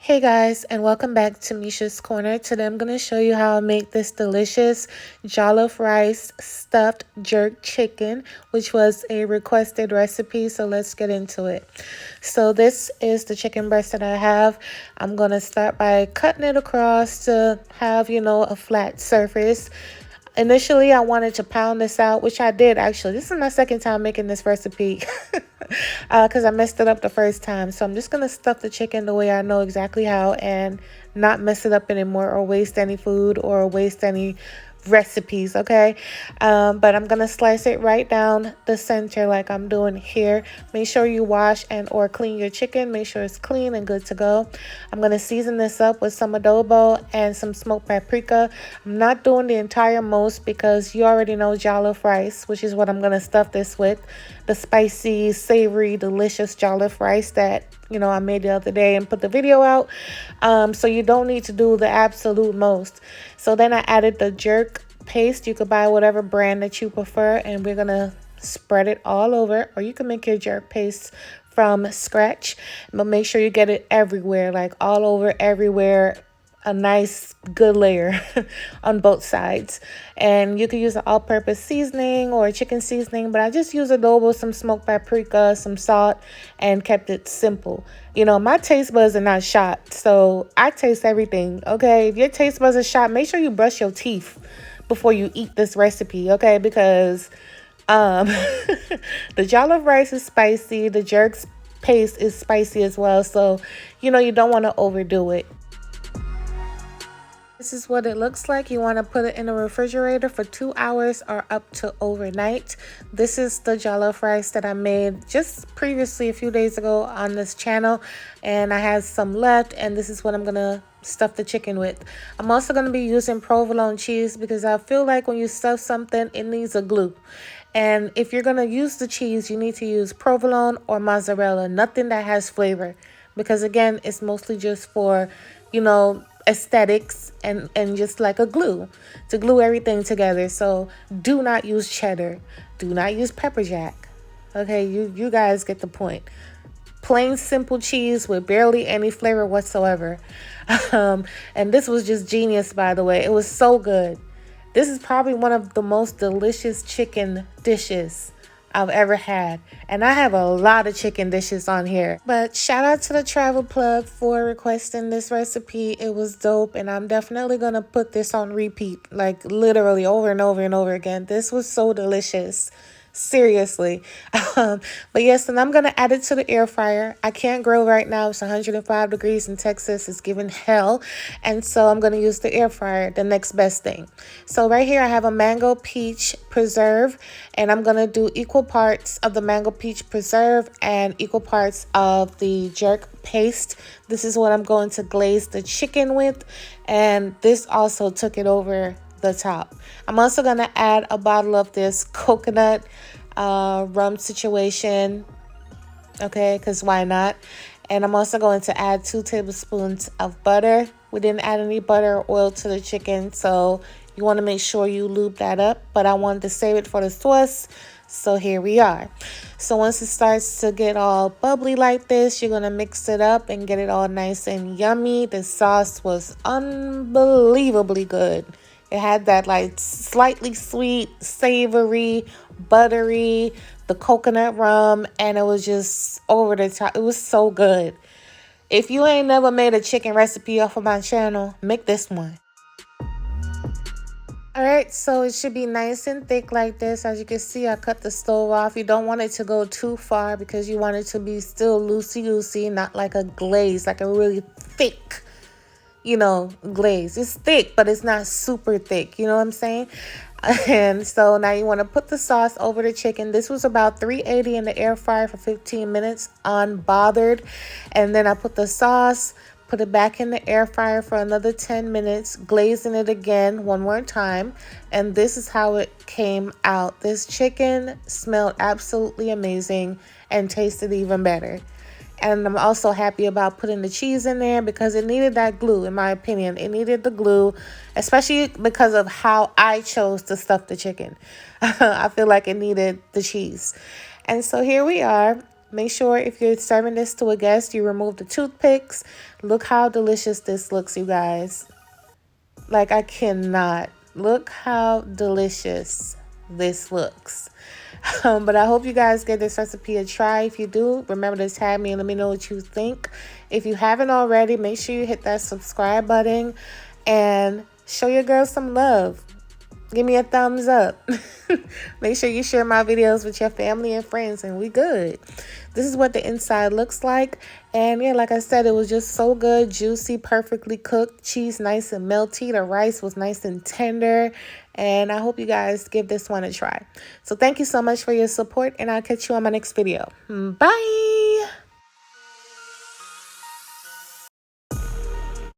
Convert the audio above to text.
Hey guys, and welcome back to Misha's Corner. Today I'm going to show you how I make this delicious jollof rice stuffed jerk chicken, which was a requested recipe, so let's get into it. So this is the chicken breast that I have. I'm going to start by cutting it across to have, a flat surface. Initially, I wanted to pound this out, which I did actually. This is my second time making this recipe because I messed it up the first time. So I'm just going to stuff the chicken the way I know exactly how and not mess it up anymore or waste any food or waste any recipes, okay? But I'm gonna slice it right down the center like I'm doing here. Make sure you wash and or clean your chicken. Make sure it's clean and good to go. I'm gonna season this up with some adobo and some smoked paprika. I'm not doing the entire most because you already know jollof rice, which is what I'm gonna stuff this with. The spicy, savory, delicious jollof rice that I made the other day and put the video out. So you don't need to do the absolute most. So then I added the jerk paste. You could buy whatever brand that you prefer, and we're gonna spread it all over, or you can make your jerk paste from scratch, but make sure you get it everywhere, like all over, everywhere. A nice good layer on both sides. And you can use an all-purpose seasoning or a chicken seasoning, but I just use adobo, some smoked paprika, some salt, and kept it simple. My taste buds are not shot, so I taste everything, okay? If your taste buds are shot, make sure you brush your teeth before you eat this recipe, okay? Because the jollof rice is spicy, the jerk paste is spicy as well, so you don't want to overdo it. This is what it looks like. You want to put it in the refrigerator for 2 hours or up to overnight. This is the jollof rice that I made just previously a few days ago on this channel, and I have some left, and this is what I'm going to stuff the chicken with. I'm also going to be using provolone cheese because I feel like when you stuff something, it needs a glue. And if you're going to use the cheese, you need to use provolone or mozzarella, nothing that has flavor, because again, it's mostly just for, aesthetics and just like a glue to glue everything together. So do not use cheddar, do not use pepper jack. Okay, you guys get the point. Plain simple cheese with barely any flavor whatsoever. And this was just genius, by the way. It was so good. This is probably one of the most delicious chicken dishes I've ever had, and I have a lot of chicken dishes on here, but shout out to the travel plug for requesting this recipe. It was dope, and I'm definitely gonna put this on repeat, like literally over and over and over again. This was so delicious, seriously. But yes, and I'm gonna add it to the air fryer. I can't grill right now. It's 105 degrees in Texas. It's giving hell, and so I'm gonna use the air fryer, the next best thing. So right here I have a mango peach preserve, and I'm gonna do equal parts of the mango peach preserve and equal parts of the jerk paste. This is what I'm going to glaze the chicken with, and this also took it over the top. I'm also going to add a bottle of this coconut rum situation, okay, because why not? And I'm also going to add 2 tablespoons of butter. We didn't add any butter or oil to the chicken, so you want to make sure you lube that up, but I wanted to save it for the sauce, so here we are. So once it starts to get all bubbly like this, you're going to mix it up and get it all nice and yummy. The sauce was unbelievably good. It had that like slightly sweet, savory, buttery, the coconut rum, and it was just over the top. It was so good. If you ain't never made a chicken recipe off of my channel, make this one. Alright, so it should be nice and thick like this. As you can see, I cut the stove off. You don't want it to go too far because you want it to be still loosey-goosey, not like a glaze, like a really thick glaze. It's thick, but it's not super thick. You know what I'm saying? And so now you want to put the sauce over the chicken. This was about 380 in the air fryer for 15 minutes, unbothered. And then I put the sauce, put it back in the air fryer for another 10 minutes, glazing it again one more time. And this is how it came out. This chicken smelled absolutely amazing and tasted even better. And I'm also happy about putting the cheese in there because it needed that glue, in my opinion. It needed the glue, especially because of how I chose to stuff the chicken. I feel like it needed the cheese. And so here we are. Make sure if you're serving this to a guest, you remove the toothpicks. Look how delicious this looks, you guys. Like, I cannot. Look how delicious this looks. But I hope you guys give this recipe a try. If you do, remember to tag me and let me know what you think. If you haven't already, make sure you hit that subscribe button and show your girl some love. Give me a thumbs up. Make sure you share my videos with your family and friends, and we good. This is what the inside looks like. And yeah, like I said, it was just so good, juicy, perfectly cooked, cheese nice and melty. The rice was nice and tender. And I hope you guys give this one a try. So thank you so much for your support, and I'll catch you on my next video. Bye.